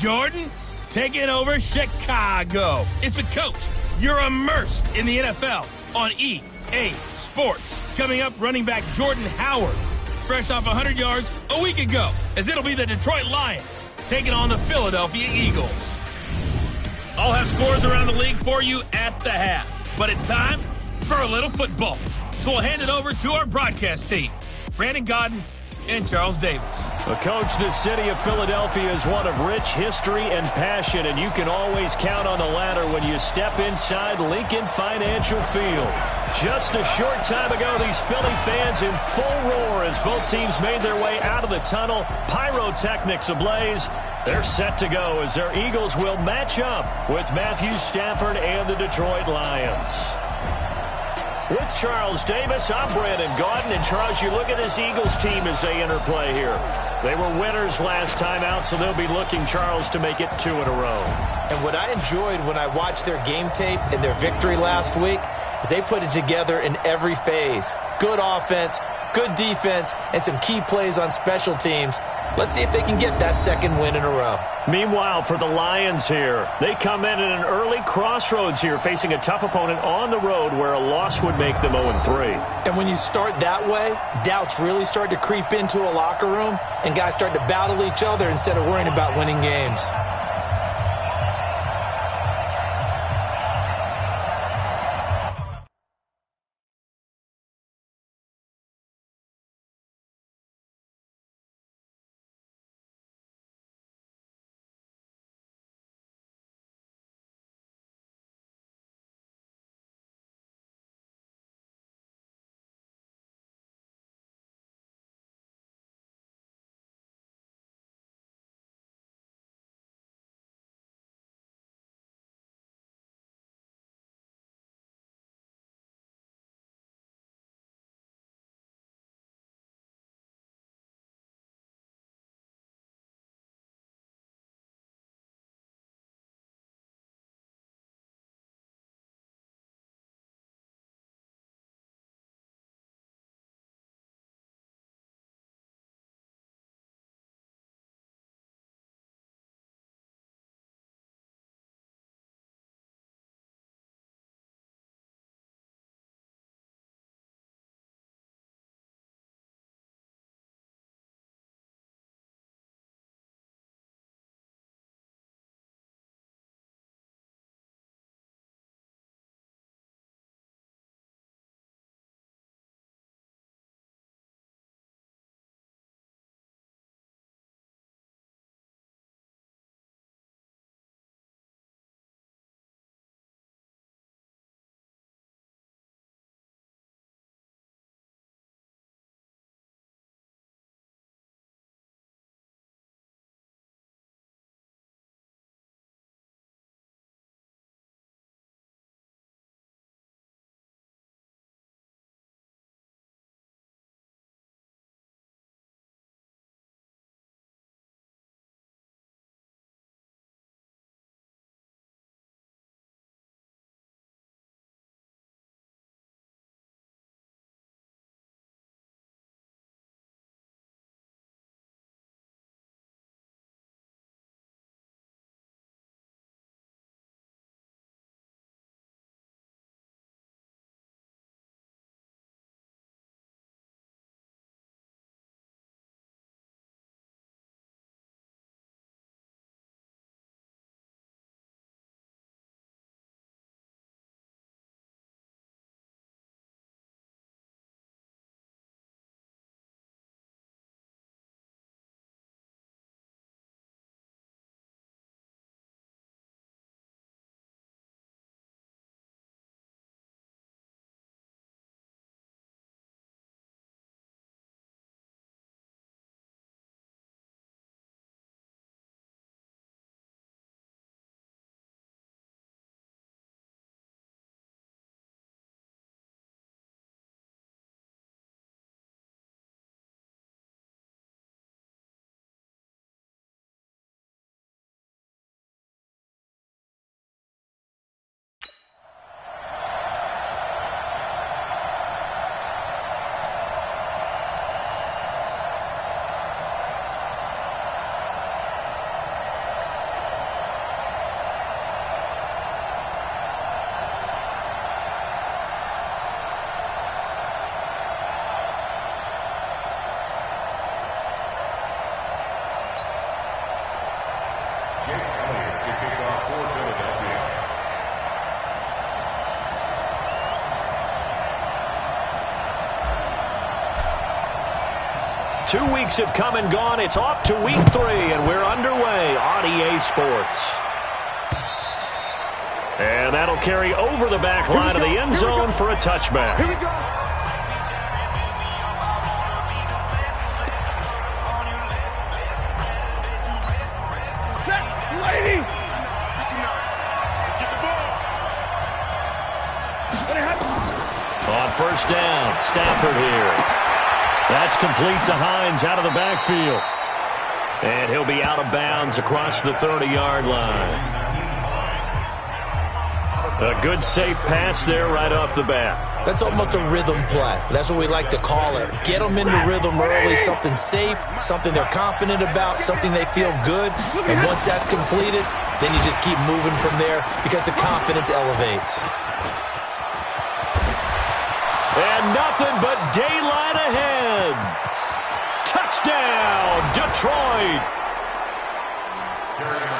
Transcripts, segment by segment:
Jordan taking over Chicago. It's a coach. You're immersed in the NFL on EA Sports. Coming up, running back Jordan Howard, fresh off 100 yards a week ago, as it'll be the Detroit Lions taking on the Philadelphia Eagles. I'll have scores around the league for you at the half, but it's time for a little football. So we'll hand it over to our broadcast team, Brandon Godden and Charles Davis. Well, Coach, the city of Philadelphia is one of rich history and passion, and you can always count on the ladder when you step inside Lincoln Financial Field. Just a short time ago, these Philly fans in full roar as both teams made their way out of the tunnel. Pyrotechnics ablaze. They're set to go as their Eagles will match up with Matthew Stafford and the Detroit Lions. With Charles Davis, I'm Brandon Gaudin. And Charles, you look at this Eagles team as they interplay here. They were winners last time out, so they'll be looking, Charles, to make it 2 in a row. And what I enjoyed when I watched their game tape and their victory last week is they put it together in every phase. Good offense, good defense, and some key plays on special teams. Let's see if they can get that second win in a row. Meanwhile, for the Lions here, they come in at an early crossroads here, facing a tough opponent on the road where a loss would make them 0-3. And when you start that way, doubts really start to creep into a locker room, and guys start to battle each other instead of worrying about winning games. 2 weeks have come and gone. It's off to week 3, and we're underway on EA Sports. And that'll carry over the back line of the end zone for a touchback. Here we go. Lady. Get the ball. On first down, Stafford here. That's complete to Hines out of the backfield. And he'll be out of bounds across the 30-yard line. A good, safe pass there right off the bat. That's almost a rhythm play. That's what we like to call it. Get them into rhythm early, something safe, something they're confident about, something they feel good. And once that's completed, then you just keep moving from there because the confidence elevates. And nothing but daylight ahead. Touchdown, Detroit.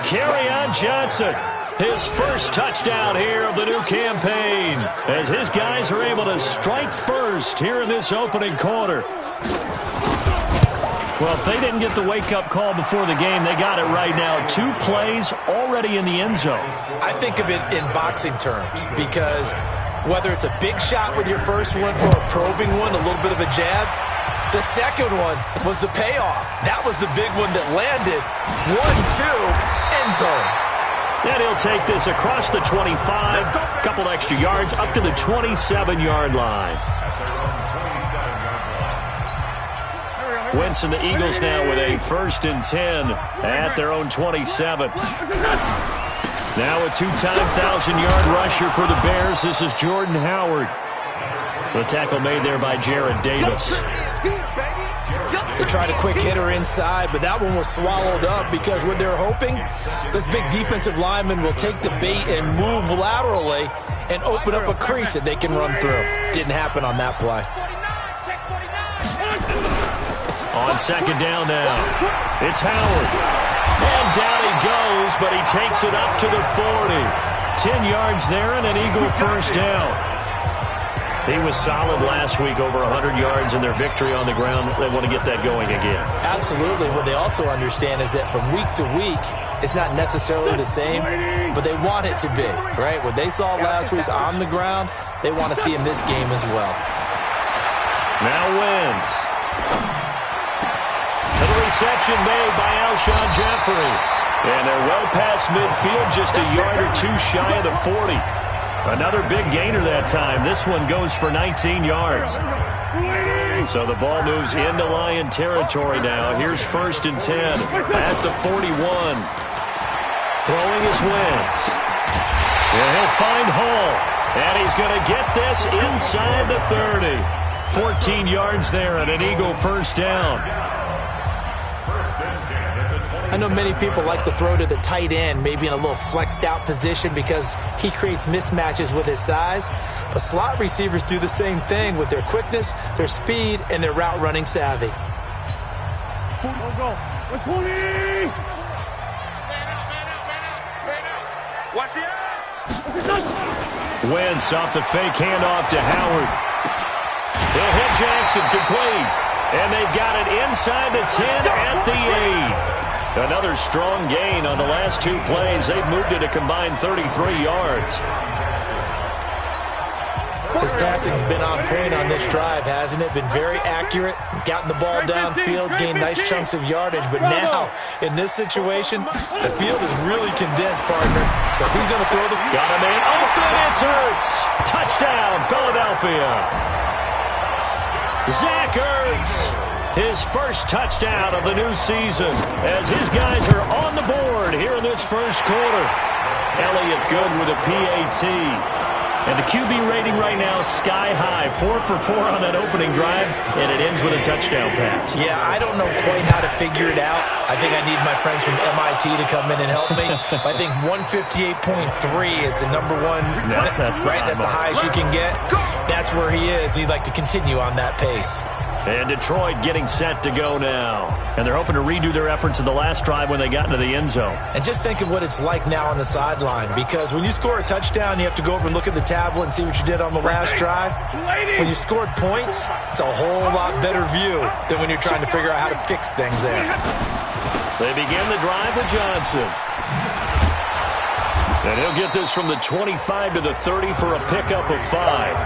Kerryon Johnson. His first touchdown here of the new campaign as his guys are able to strike first here in this opening quarter. Well, if they didn't get the wake-up call before the game, they got it right now. 2 plays already in the end zone. I think of it in boxing terms because whether it's a big shot with your first one or a probing one, a little bit of a jab, the second one was the payoff. That was the big one that landed. 1-2, end zone. And he'll take this across the 25, a couple extra yards, up to the 27-yard line. Wentz and the Eagles now with a 1st and 10 at their own 27. Now a 2-time 1,000-yard rusher for the Bears. This is Jordan Howard. The tackle made there by Jarrad Davis. They tried a quick hitter inside, but that one was swallowed up because what they're hoping, this big defensive lineman will take the bait and move laterally and open up a crease that they can run through. Didn't happen on that play. On second down now, it's Howard. And down he goes, but he takes it up to the 40. 10 yards there and an Eagle first down. He was solid last week, over 100 yards in their victory on the ground. They want to get that going again. Absolutely. What they also understand is that from week to week, it's not necessarily the same, but they want it to be, right? What they saw last week on the ground, they want to see in this game as well. Now Wentz. And the reception made by Alshon Jeffrey. And they're well past midfield, just a yard or 2 shy of the 40. Another big gainer that time. This one goes for 19 yards. So the ball moves into Lion territory now. Here's 1st and 10 at the 41. Throwing is Wentz. And he'll find Hall. And he's going to get this inside the 30. 14 yards there and an Eagle first down. I know many people like to throw to the tight end, maybe in a little flexed out position because he creates mismatches with his size. But slot receivers do the same thing with their quickness, their speed, and their route running savvy. Wentz off the fake handoff to Howard. He'll hit Jackson complete. And they've got it inside the 10 at the 8. Another strong gain on the last 2 plays. They've moved it a combined 33 yards. His passing's been on point on this drive, hasn't it? Been very accurate, gotten the ball downfield, gained nice chunks of yardage. But now, in this situation, the field is really condensed, partner. So he's going to throw the... Got a man open, it's Ertz. Touchdown, Philadelphia. Zach Ertz. His first touchdown of the new season as his guys are on the board here in this first quarter. Elliott good with a PAT. And the QB rating right now is sky high. 4 for 4 on that opening drive, and it ends with a touchdown pass. Yeah, I don't know quite how to figure it out. I think I need my friends from MIT to come in and help me. I think 158.3 is the number one. That's right. That's the highest you can get. Now, that's where he is. He'd like to continue on that pace. And Detroit getting set to go now. And they're hoping to redo their efforts in the last drive when they got into the end zone. And just think of what it's like now on the sideline, because when you score a touchdown, you have to go over and look at the tablet and see what you did on the last drive. When you scored points, it's a whole lot better view than when you're trying to figure out how to fix things there. They begin the drive with Johnson. And he'll get this from the 25 to the 30 for a pickup of 5.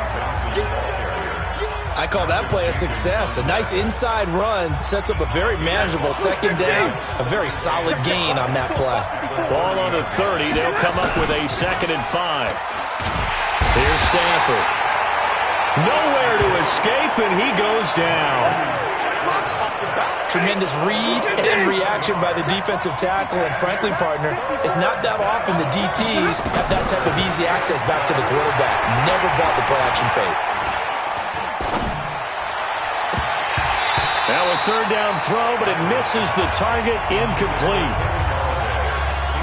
I call that play a success. A nice inside run sets up a very manageable second down. A very solid gain on that play. Ball on the 30. They'll come up with a 2nd and 5. Here's Stafford. Nowhere to escape, and he goes down. Tremendous read and reaction by the defensive tackle. And frankly, partner, it's not that often the DTs have that type of easy access back to the quarterback. Never bought the play-action fake. Now a 3rd down throw, but it misses the target, incomplete.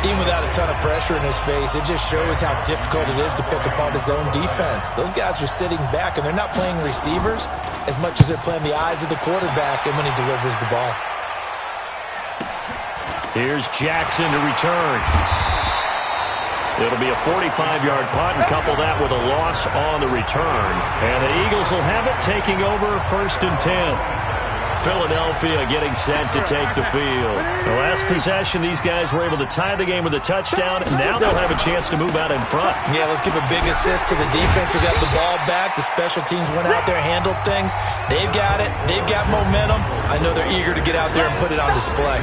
Even without a ton of pressure in his face, it just shows how difficult it is to pick apart his own defense. Those guys are sitting back, and they're not playing receivers as much as they're playing the eyes of the quarterback and when he delivers the ball. Here's Jackson to return. It'll be a 45-yard punt, and couple that with a loss on the return. And the Eagles will have it, taking over 1st and 10. Philadelphia getting set to take the field. The last possession, these guys were able to tie the game with a touchdown. Now they'll have a chance to move out in front. Yeah, let's give a big assist to the defense who got the ball back. The special teams went out there, handled things. They've got it. They've got momentum. I know they're eager to get out there and put it on display.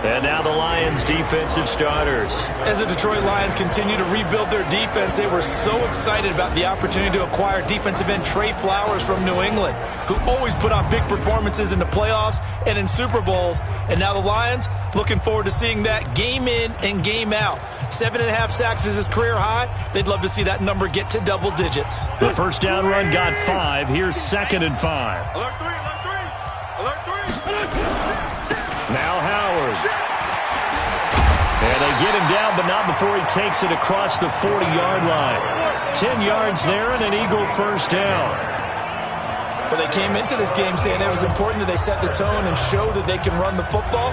And now the Lions' defensive starters. As the Detroit Lions continue to rebuild their defense, they were so excited about the opportunity to acquire defensive end Trey Flowers from New England, who always put on big performances in the playoffs and in Super Bowls. And now the Lions, looking forward to seeing that game in and game out. 7.5 sacks is his career high. They'd love to see that number get to double digits. The 1st down run got 5. Here's 2nd and 5. Alert 3, alert 3, alert 3. Now Howard. And they get him down, but not before he takes it across the 40-yard line. 10 yards there and an Eagle 1st down. Well, they came into this game saying it was important that they set the tone and show that they can run the football.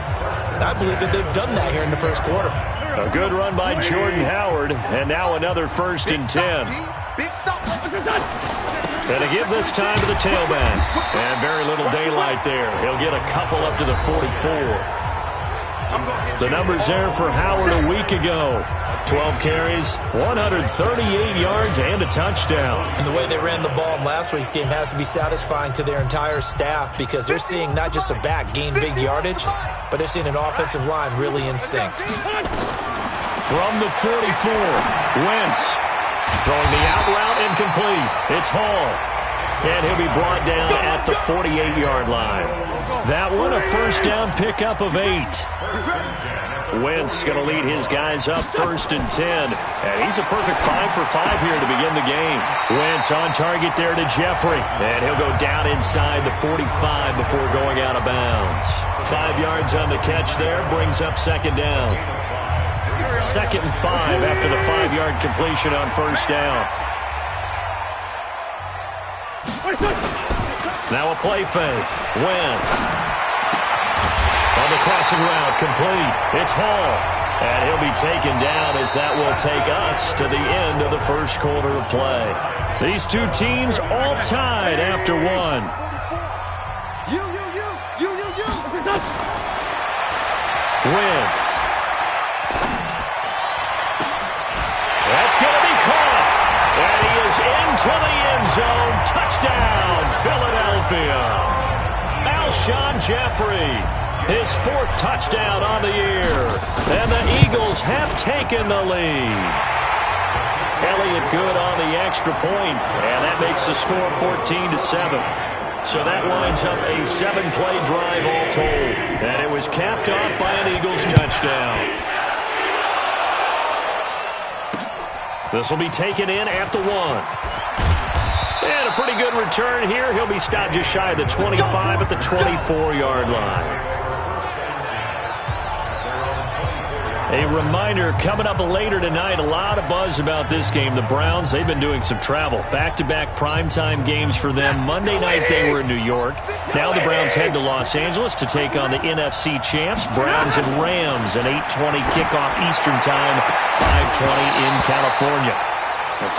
And I believe that they've done that here in the 1st quarter. A good run by Jordan Howard, and now another 1st and 10. Big stop. And to give this time to the tailback. And very little daylight there. He'll get a couple up to the 44. The numbers there for Howard a week ago. 12 carries, 138 yards, and a touchdown. And the way they ran the ball in last week's game has to be satisfying to their entire staff, because they're seeing not just a back gain big yardage, but they're seeing an offensive line really in sync. From the 44, Wentz throwing the out route incomplete. It's Hall. And he'll be brought down at the 48-yard line. That one a 1st down pickup of 8. Wentz going to lead his guys up 1st and 10. And he's a perfect 5 for 5 here to begin the game. Wentz on target there to Jeffrey. And he'll go down inside the 45 before going out of bounds. 5 yards on the catch there, brings up 2nd down. 2nd and 5 after the 5-yard completion on 1st down. Now a play fake. Wentz. On the crossing route, complete. It's Hall. And he'll be taken down as that will take us to the end of the 1st quarter of play. These two teams all tied after 1. Wentz. That's going to be caught. And he is into the end zone. Touchdown, Philadelphia. Alshon Jeffrey, his 4th touchdown on the year. And the Eagles have taken the lead. Elliott good on the extra point, and that makes the score 14-7. So that winds up a 7-play drive all told. And it was capped off by an Eagles touchdown. This will be taken in at the 1. And a pretty good return here. He'll be stopped just shy of the 25 at the 24-yard line. A reminder, coming up later tonight, a lot of buzz about this game. The Browns, they've been doing some travel. Back-to-back primetime games for them. Monday night they were in New York. Now the Browns head to Los Angeles to take on the NFC champs, Browns and Rams, an 8:20 kickoff Eastern time, 5:20 in California.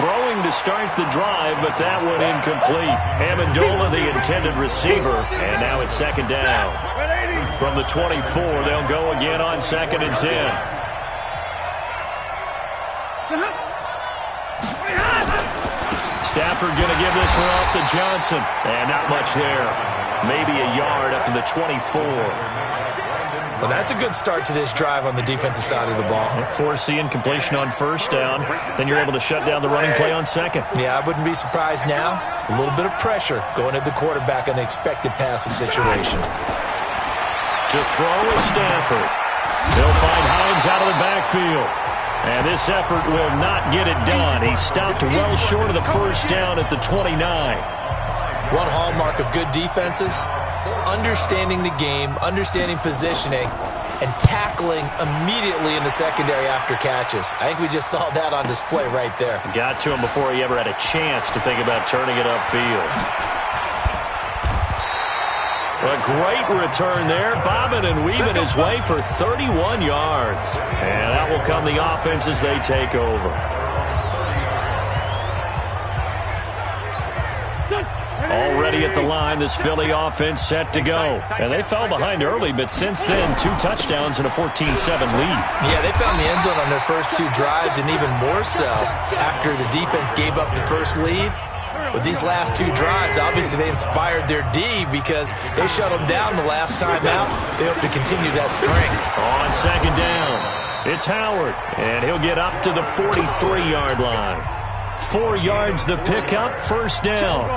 Throwing to start the drive, but that one incomplete. Amendola, the intended receiver, and now it's second down. From the 24, they'll go again on 2nd and 10. Stafford going to give this one off to Johnson. And not much there. Maybe a yard up to the 24. Well, that's a good start to this drive on the defensive side of the ball. Force the incompletion on first down. Then you're able to shut down the running play on second. Yeah, I wouldn't be surprised now. A little bit of pressure going at the quarterback in an expected passing situation. To throw is Stafford. They'll find Hines out of the backfield. And this effort will not get it done. He stopped well short of the first down at the 29. One hallmark of good defenses is understanding the game, understanding positioning, and tackling immediately in the secondary after catches. I think we just saw that on display right there. Got to him before he ever had a chance to think about turning it upfield. A great return there, bobbing and weaving his way for 31 yards. And out will come the offense as they take over. Already at the line, this Philly offense set to go. And they fell behind early, but since then, 2 touchdowns and a 14-7 lead. Yeah, they found the end zone on their first 2 drives, and even more so after the defense gave up the first lead. With these last 2 drives, obviously they inspired their D because they shut them down the last time out. They hope to continue that string. On second down, it's Howard, and he'll get up to the 43-yard line. 4 yards the pickup, first down.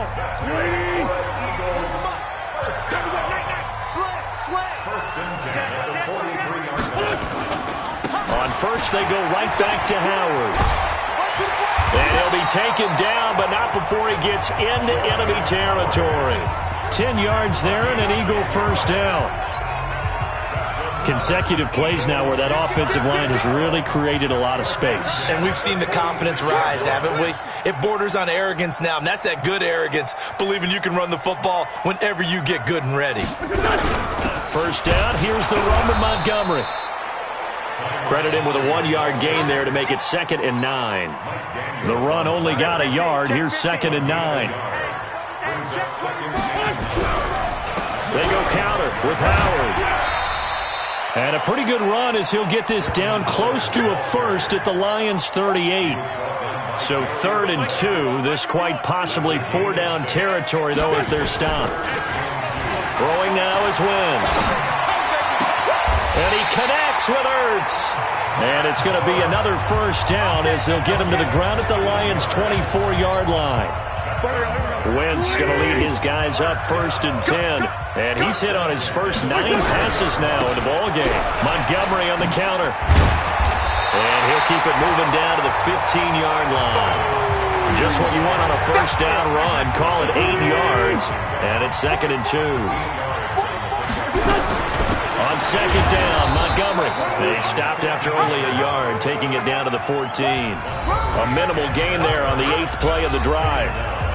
On first, they go right back to Howard. And he'll be taken down, but not before he gets into enemy territory. 10 yards there and an Eagle first down. Consecutive plays now where that offensive line has really created a lot of space. And we've seen the confidence rise, haven't we? It borders on arrogance now, and that's that good arrogance, believing you can run the football whenever you get good and ready. First down, here's the run to Montgomery. Credit him with a 1-yard gain there to make it 2nd and 9. The run only got a yard. Here's 2nd and 9. They go counter with Howard. And a pretty good run as he'll get this down close to a first at the Lions' 38. So 3rd and 2. This quite possibly 4-down territory, though, if they're stopped. Throwing now is Wentz. And he connects with Ertz. And it's going to be another first down as they'll get him to the ground at the Lions' 24-yard line. Wentz going to lead his guys up 1st and 10. And he's hit on his first 9 passes now in the ballgame. Montgomery on the counter. And he'll keep it moving down to the 15-yard line. Just what you want on a first down run. Call it 8 yards. And it's 2nd and 2. On second down, Montgomery. They stopped after only a yard, taking it down to the 14. A minimal gain there on the 8th play of the drive.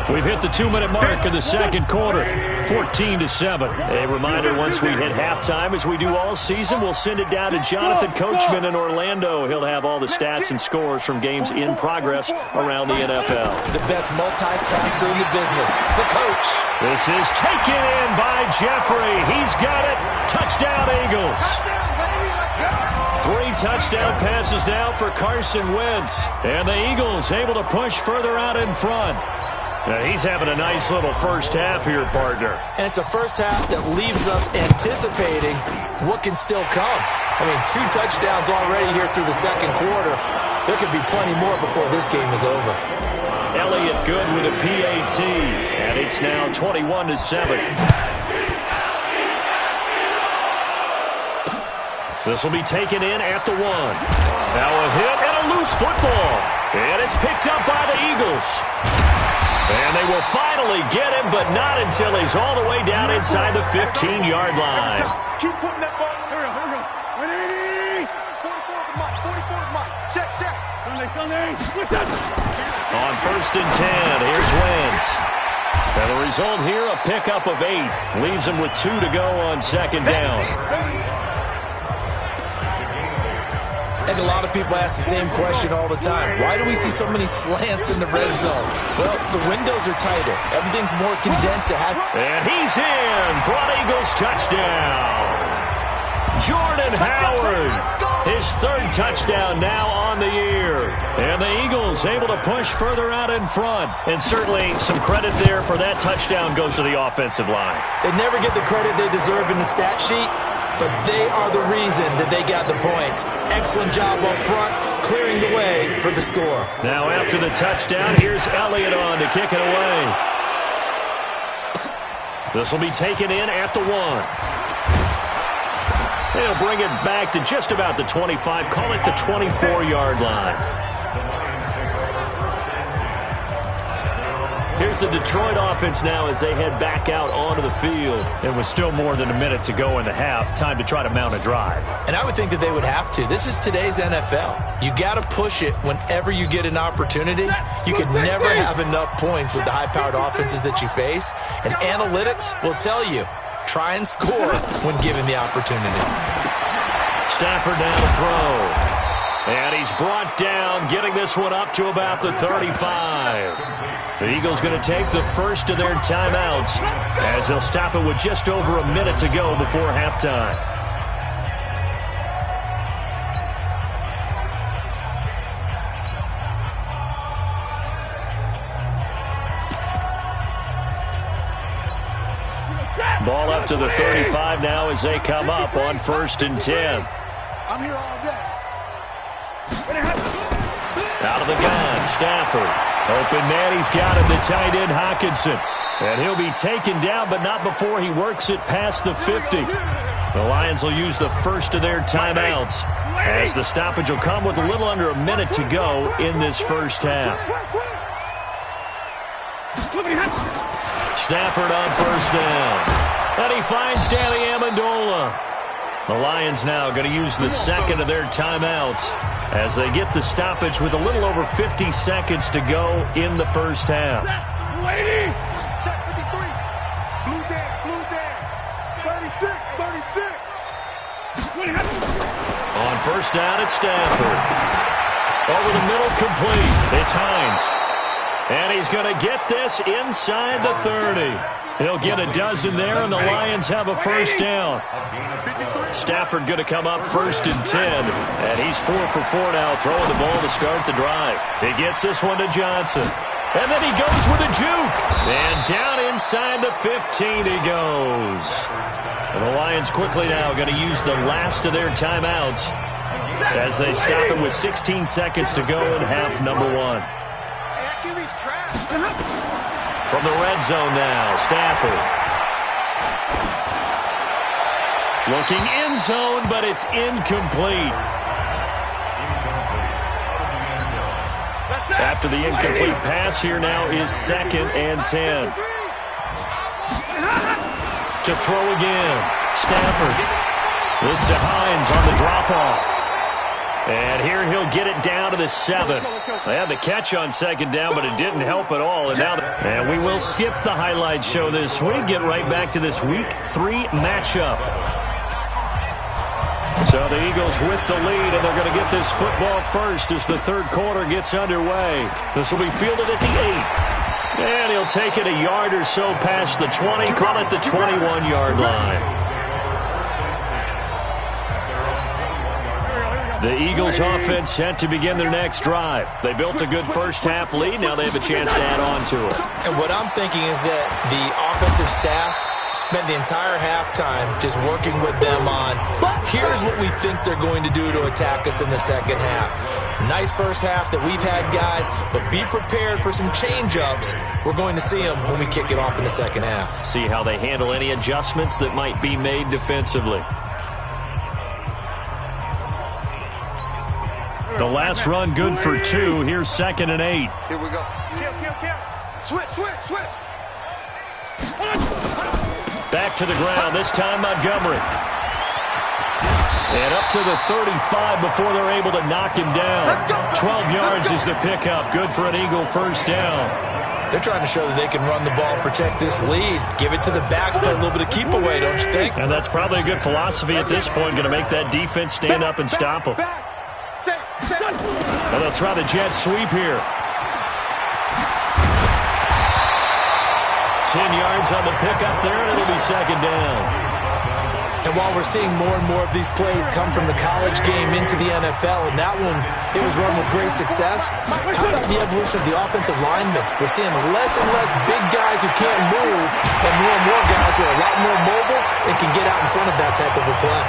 We've hit the 2-minute mark in the second quarter, 14-7. A reminder, once we hit halftime, as we do all season, we'll send it down to Jonathan Coachman in Orlando. He'll have all the stats and scores from games in progress around the NFL. The best multitasker in the business, the coach. This is taken in by Jeffrey. He's got it. Touchdown, Eagles. 3 touchdown passes now for Carson Wentz. And the Eagles able to push further out in front. Now he's having a nice little first half here, partner. And it's a first half that leaves us anticipating what can still come. I mean, 2 touchdowns already here through the second quarter. There could be plenty more before this game is over. Elliott good with a PAT. And it's now 21-7. This will be taken in at the 1. Now a hit and a loose football. And it's picked up by the Eagles. And they will finally get him, but not until he's all the way down inside the 15-yard line. Keep putting that ball. Here we go. On 1st and 10, here's Wentz. And the result here, a pickup of 8. Leaves him with 2 to go on 2nd down. I think a lot of people ask the same question all the time. Why do we see so many slants in the red zone? Well, the windows are tighter. Everything's more condensed. And he's in for an Eagles touchdown. Jordan Howard, his 3rd touchdown now on the year. And the Eagles able to push further out in front. And certainly some credit there for that touchdown goes to the offensive line. They never get the credit they deserve in the stat sheet, but they are the reason that they got the points. Excellent job up front, clearing the way for the score. Now after the touchdown, here's Elliott on to kick it away. This will be taken in at the 1. They'll bring it back to just about the 25, call it the 24-yard line. Here's the Detroit offense now as they head back out onto the field. And with still more than a minute to go in the half, time to try to mount a drive. And I would think that they would have to. This is today's NFL. You got to push it whenever you get an opportunity. You could never have enough points with the high-powered offenses that you face. And analytics will tell you, try and score when given the opportunity. Stafford now to throw. And he's brought down, getting this one up to about the 35. The Eagles going to take the first of their timeouts as they'll stop it with just over a minute to go before halftime. Ball up to the 35 now as they come up on 1st and 10. I'm here all day. Out of the gun, Stafford. Open man, he's got him, the tight end Hockenson. And he'll be taken down, but not before he works it past the 50. The Lions will use the first of their timeouts as the stoppage will come with a little under a minute to go in this first half. Stafford on 1st down. And he finds Danny Amendola. The Lions now going to use the second of their timeouts as they get the stoppage with a little over 50 seconds to go in the first half. Check 53. Blue down. 36. On 1st down, it's Stafford. Over the middle, complete. It's Hines. And he's going to get this inside the 30. He'll get a dozen there, and the Lions have a 1st down. Stafford going to come up 1st and 10. And he's 4 for 4 now, throwing the ball to start the drive. He gets this one to Johnson. And then he goes with a juke. And down inside the 15 he goes. And the Lions quickly now going to use the last of their timeouts as they stop it with 16 seconds to go in half number 1. From the red zone now, Stafford. Looking end zone, but it's incomplete. After the incomplete pass, here now is 2nd and 10. To throw again, Stafford. This to Hines on the drop-off. And here he'll get it down to the 7. They had the catch on 2nd down, but it didn't help at all. And we will skip the highlight show this week. Get right back to this Week 3 matchup. So the Eagles with the lead, and they're going to get this football first as the 3rd quarter gets underway. This will be fielded at the 8. And he'll take it a yard or so past the 20, call it the 21-yard line. The Eagles offense set to begin their next drive. They built a good first half lead. Now they have a chance to add on to it. And what I'm thinking is that the offensive staff spent the entire halftime just working with them on, here's what we think they're going to do to attack us in the second half. Nice first half that we've had, guys, but be prepared for some change-ups. We're going to see them when we kick it off in the second half. See how they handle any adjustments that might be made defensively. The last run good for 2. Here's 2nd and 8. Here we go. Kill. Switch. Back to the ground, this time Montgomery. And up to the 35 before they're able to knock him down. 12 yards is the pickup. Good for an Eagle first down. They're trying to show that they can run the ball and protect this lead. Give it to the backs, play a little bit of keep away, don't you think? And that's probably a good philosophy at this point. Going to make that defense stand up and stop them. And they'll try the jet sweep here. 10 yards on the pickup there, and it'll be second down. And while we're seeing more and more of these plays come from the college game into the NFL, and that one, it was run with great success, how about the evolution of the offensive linemen? We're seeing less and less big guys who can't move, and more guys who are a lot more mobile and can get out in front of that type of a play.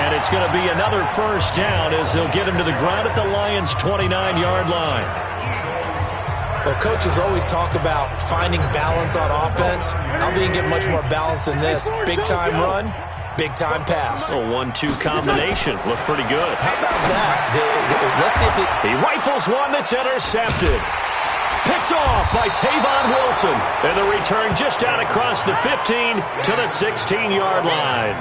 And it's going to be another first down as they'll get him to the ground at the Lions' 29-yard line. Well, coaches always talk about finding balance on offense. I don't think you get much more balance than this. Big-time run, big-time pass. A 1-2 combination. Look pretty good. How about that? Let's see if he rifles one that's intercepted. Picked off by Tavon Wilson. And the return just out across the 15 to the 16-yard line.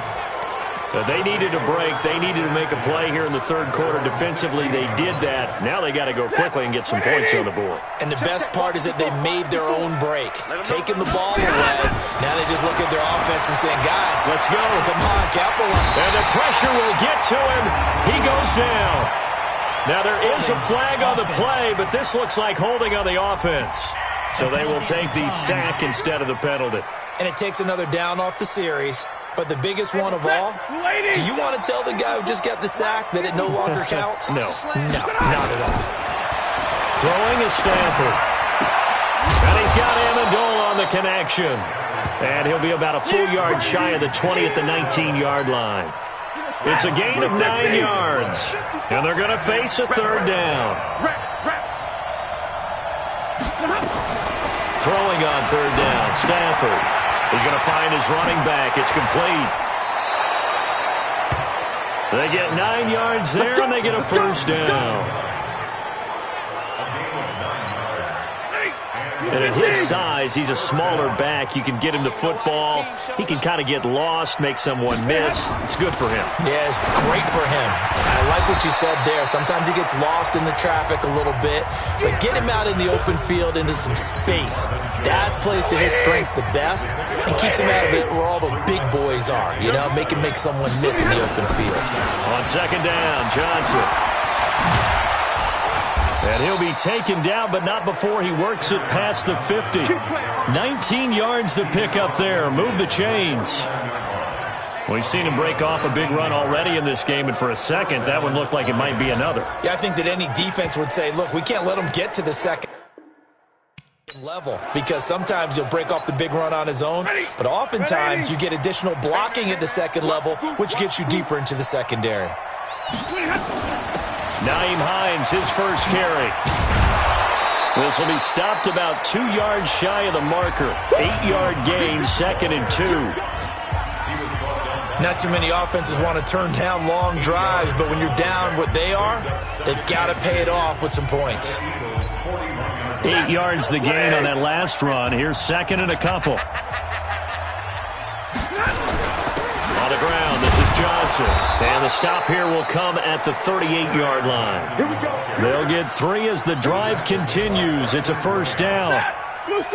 They needed a break. They needed to make a play here in the third quarter. Defensively, they did that. Now they got to go quickly and get some points on the board. And the best part is that they made their own break. Taking the ball away. Now they just look at their offense and saying, guys, let's go. Come on, capitalize. And the pressure will get to him. He goes down. Now there is a flag on the play, but this looks like holding on the offense. So they will take the sack instead of the penalty. And it takes another down off the series. But the biggest one of all, do you want to tell the guy who just got the sack that it no longer counts? No, not at all. Throwing is Stanford. And he's got Amendola on the connection. And he'll be about a full yard shy of the 20 at the 19-yard line. It's a gain of 9 yards. And they're going to face a third down. Throwing on third down, Stanford. He's going to find his running back. It's complete. They get 9 yards there, and they get a first down. And at his size, he's a smaller back. You can get him the football. He can kind of get lost, make someone miss. It's good for him. Yeah, it's great for him. I like what you said there. Sometimes he gets lost in the traffic a little bit. But get him out in the open field into some space. That plays to his strengths the best and keeps him out of it where all the big boys are. You know, make him make someone miss in the open field. On second down, Johnson. And he'll be taken down, but not before he works it past the 50. 19 yards to pick up there. Move the chains. We've seen him break off a big run already in this game, and for a second, that one looked like it might be another. Yeah, I think that any defense would say, look, we can't let him get to the second level, because sometimes he'll break off the big run on his own, but oftentimes you get additional blocking at the second level, which gets you deeper into the secondary. Nyheim Hines, his first carry. This will be stopped about 2 yards shy of the marker. 8-yard gain, 2nd and 2. Not too many offenses want to turn down long drives, but when you're down what they are, they've got to pay it off with some points. 8 yards the gain on that last run. Here's 2nd and a couple. On the ground, this is Johnson. And the stop here will come at the 38-yard line. They'll get 3 as the drive continues. It's a first down.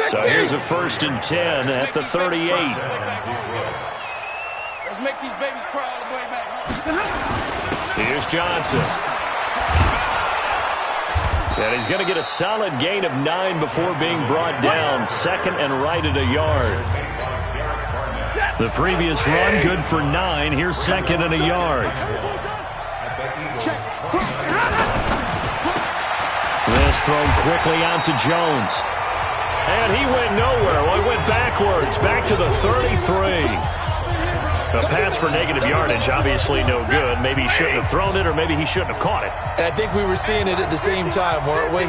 So here's a 1st and 10 at the 38. Let's make these babies cry all the way back home. Here's Johnson. And he's going to get a solid gain of 9 before being brought down. 2nd and right at a yard. The previous run, good for 9. Here's 2nd and a yard. This thrown quickly out to Jones. And he went nowhere. Well, he went backwards, back to the 33. A pass for negative yardage, obviously no good. Maybe he shouldn't have thrown it, or maybe he shouldn't have caught it. And I think we were seeing it at the same time, weren't we?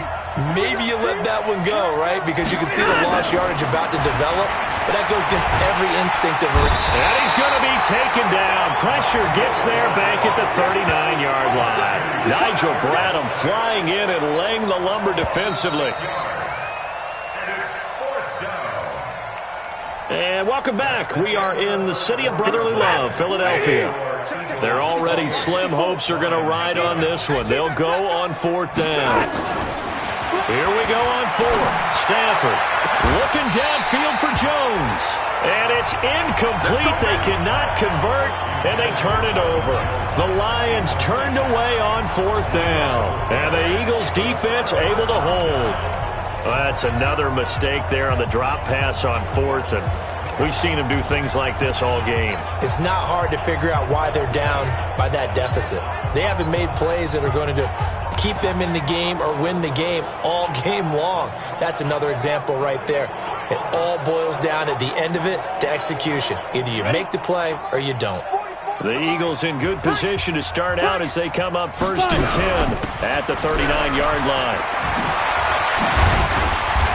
Maybe you let that one go, right? Because you can see the lost yardage about to develop. But that goes against every instinct of it. And he's going to be taken down. Pressure gets there back at the 39-yard line. Nigel Bradham flying in and laying the lumber defensively. And welcome back. We are in the city of brotherly love, Philadelphia. Their already slim hopes are going to ride on this one. They'll go on 4th down. Here we go on 4th. Stafford looking downfield for Jones. And it's incomplete. They cannot convert, and they turn it over. The Lions turned away on 4th down. And the Eagles defense able to hold. That's another mistake there on the drop pass on 4th, and we've seen them do things like this all game. It's not hard to figure out why they're down by that deficit. They haven't made plays that are going to keep them in the game or win the game all game long. That's another example right there. It all boils down at the end of it to execution. Either you make the play or you don't. The Eagles in good position to start out as they come up 1st and 10 at the 39-yard line.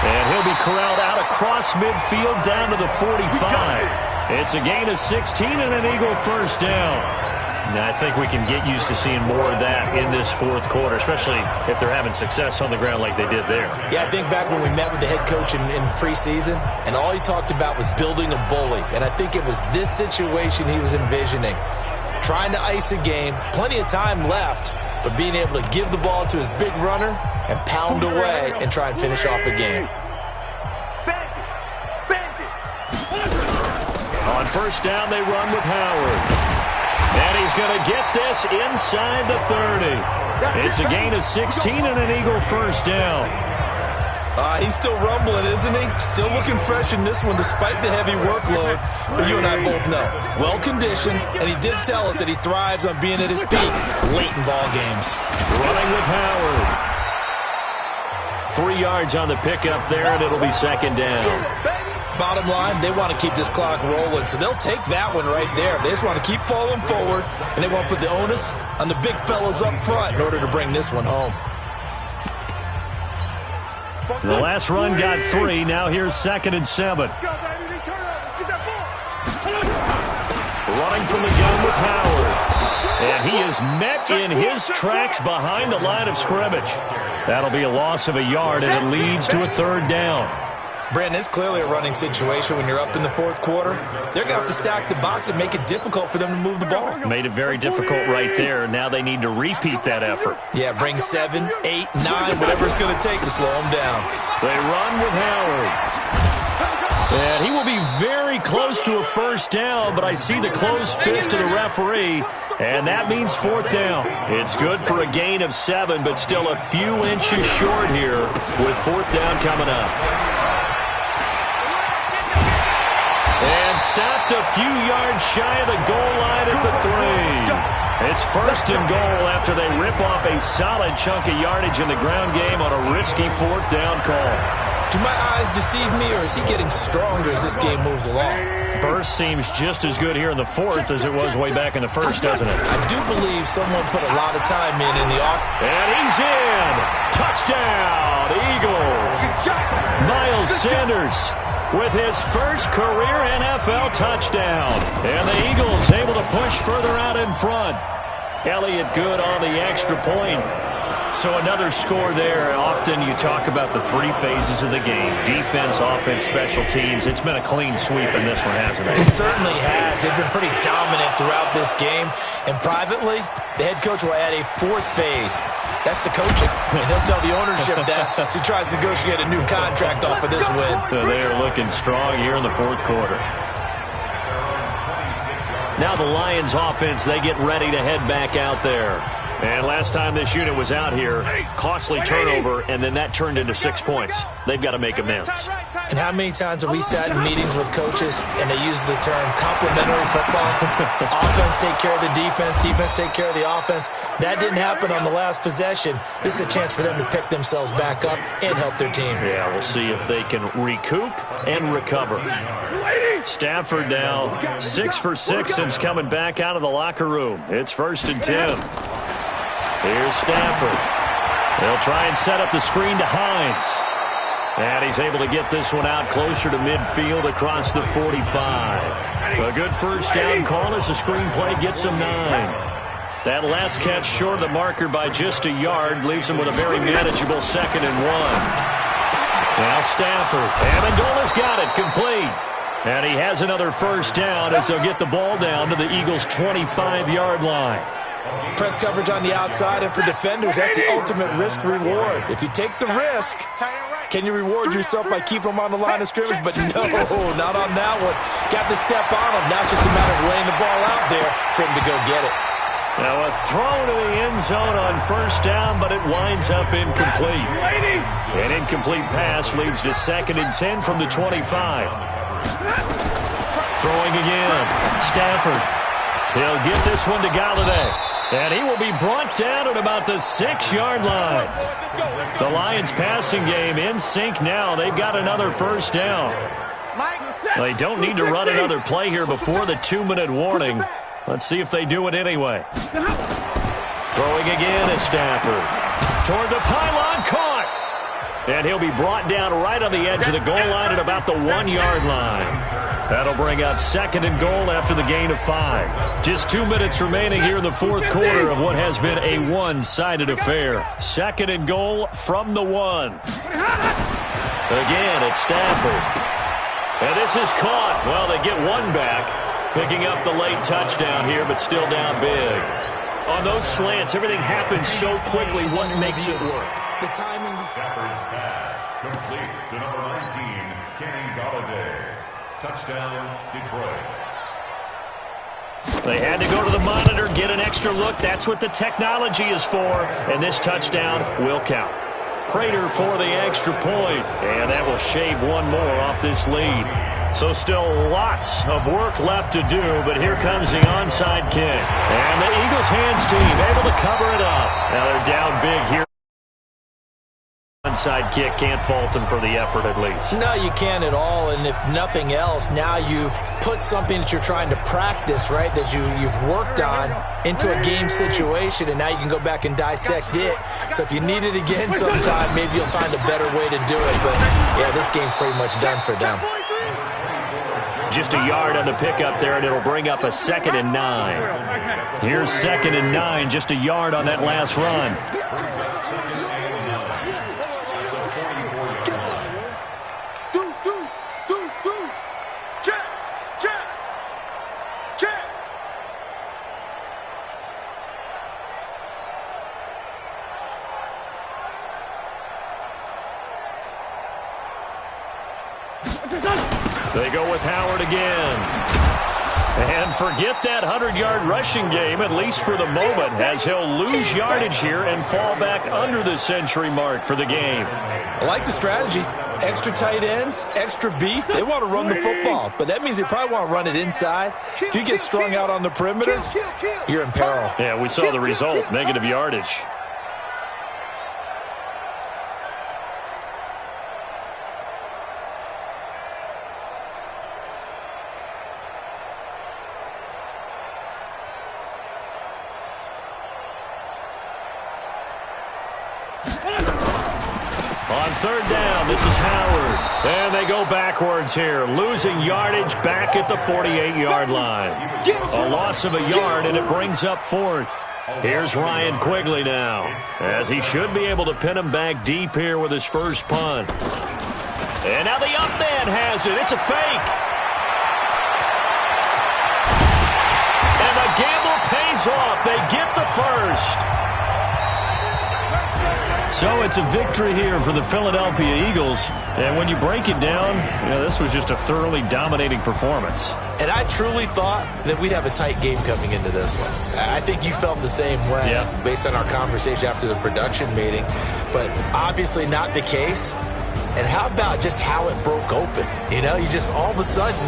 And he'll be corralled out across midfield down to the 45. It's a gain of 16 and an Eagle 1st down. Now, I think we can get used to seeing more of that in this 4th quarter, especially if they're having success on the ground like they did there. Yeah, I think back when we met with the head coach in preseason, and all he talked about was building a bully. And I think it was this situation he was envisioning. Trying to ice a game, plenty of time left, but being able to give the ball to his big runner and pound away and try and finish off a game. On 1st down, they run with Howard. And he's going to get this inside the 30. It's a gain of 16 and an Eagle 1st down. He's still rumbling, isn't he? Still looking fresh in this one despite the heavy workload. But you and I both know, well-conditioned, and he did tell us that he thrives on being at his peak late in ball games. Running with Howard. 3 yards on the pickup there, and it'll be 2nd down. Bottom line, they want to keep this clock rolling, so they'll take that one right there. They just want to keep falling forward, and they want to put the onus on the big fellas up front in order to bring this one home. The last run got 3. Now here's 2nd and 7. Running from the gun with Howard. And he is met in his tracks behind the line of scrimmage. That'll be a loss of a yard, and it leads to a 3rd down. Brandon, it's clearly a running situation when you're up in the 4th quarter. They're going to have to stack the box and make it difficult for them to move the ball. Made it very difficult right there. Now they need to repeat that effort. Yeah, bring 7, 8, 9, whatever it's going to take to slow them down. They run with Howard. And he will be very close to a 1st down, but I see the closed fist of the referee, and that means 4th down. It's good for a gain of 7, but still a few inches short here with 4th down coming up. And stopped a few yards shy of the goal line at the 3. It's 1st and goal after they rip off a solid chunk of yardage in the ground game on a risky 4th down call. Do my eyes deceive me, or is he getting stronger as this game moves along? Burst seems just as good here in the 4th as it was way back in the 1st, doesn't it? I do believe someone put a lot of time in the off. And he's in! Touchdown, Eagles! Miles Sanders with his first career NFL touchdown. And the Eagles able to push further out in front. Elliott good on the extra point. So another score there. Often you talk about the 3 phases of the game. Defense, offense, special teams. It's been a clean sweep in this one, hasn't it? It certainly has. They've been pretty dominant throughout this game. And privately, the head coach will add a 4th phase. That's the coaching. And he'll tell the ownership that as he tries to negotiate a new contract off of this win. They are looking strong here in the 4th quarter. Now the Lions offense, they get ready to head back out there. And last time this unit was out here, costly turnover, and then that turned into 6 points. They've got to make amends. And how many times have we sat in meetings with coaches and they use the term complementary football? Offense take care of the defense, defense take care of the offense. That didn't happen on the last possession. This is a chance for them to pick themselves back up and help their team. Yeah, we'll see if they can recoup and recover. Stafford now 6 for 6 since coming back out of the locker room. It's 1st and 10. Here's Stafford. They'll try and set up the screen to Hines. And he's able to get this one out closer to midfield across the 45. A good 1st down call as the screen play gets him 9. That last catch short of the marker by just a yard leaves him with a very manageable 2nd and 1. Now Stafford. Amendola's got it complete. And he has another first down as they'll get the ball down to the Eagles' 25-yard line. Press coverage on the outside, and for defenders, that's the ultimate risk-reward. If you take the risk, can you reward yourself by keeping them on the line of scrimmage? But no, not on that one. Got the step on him. Now it's just a matter of laying the ball out there for him to go get it. Now a throw to the end zone on first down, but it winds up incomplete. An incomplete pass leads to 2nd and 10 from the 25. Throwing again. Stafford. He'll get this one to Galladay. And he will be brought down at about the 6-yard line. The Lions passing game in sync now. They've got another first down. They don't need to run another play here before the 2-minute warning. Let's see if they do it anyway. Throwing again is Stafford. Toward the pylon, caught. And he'll be brought down right on the edge of the goal line at about the 1-yard line. That'll bring up 2nd and goal after the gain of 5. Just 2 minutes remaining here in the fourth quarter of what has been a one-sided affair. 2nd and goal from the 1. Again, it's Stafford. And this is caught. Well, they get one back. Picking up the late touchdown here, but still down big. On those slants, everything happens so quickly. What makes it work? The timing. Stafford's pass complete to number 19, Kenny Galladay. Touchdown, Detroit. They had to go to the monitor, get an extra look. That's what the technology is for. And this touchdown will count. Prater for the extra point. And that will shave one more off this lead. So still lots of work left to do, but here comes the onside kick. And the Eagles hands team able to cover it up. Now they're down big here. Onside kick, can't fault them for the effort at least. No, you can't at all, and if nothing else, now you've put something that you're trying to practice, right, that you've worked on into a game situation, and now you can go back and dissect it. So if you need it again sometime, maybe you'll find a better way to do it. But, yeah, this game's pretty much done for them. Just a yard on the pickup there, and it'll bring up a 2nd and 9. Here's 2nd and 9, just a yard on that last run. They go with Howard again. And forget that 100-yard rushing game, at least for the moment, as he'll lose yardage here and fall back under the century mark for the game. I like the strategy. Extra tight ends, extra beef. They want to run the football, but that means they probably want to run it inside. If you get strung out on the perimeter, you're in peril. Yeah, we saw the result, negative yardage. On third down, this is Howard. And they go backwards here, losing yardage back at the 48-yard line. A loss of a yard, and it brings up 4th. Here's Ryan Quigley now, as he should be able to pin him back deep here with his first punt. And now the up man has it. It's a fake. And the gamble pays off. They get the first. So it's a victory here for the Philadelphia Eagles. And when you break it down, this was just a thoroughly dominating performance. And I truly thought that we'd have a tight game coming into this one. I think you felt the same way based on our conversation after the production meeting. But obviously not the case. And how about just how it broke open? You just all of a sudden,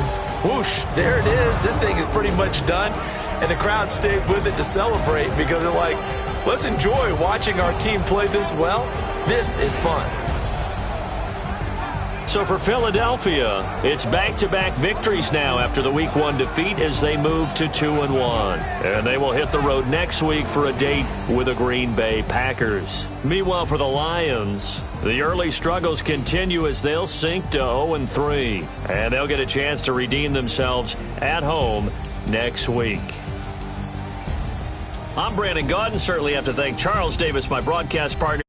whoosh, there it is. This thing is pretty much done. And the crowd stayed with it to celebrate because they're like, let's enjoy watching our team play this well. This is fun. So for Philadelphia, it's back-to-back victories now after the Week 1 defeat as they move to 2-1. And they will hit the road next week for a date with the Green Bay Packers. Meanwhile, for the Lions, the early struggles continue as they'll sink to 0-3. And they'll get a chance to redeem themselves at home next week. I'm Brandon Gaudin. Certainly have to thank Charles Davis, my broadcast partner.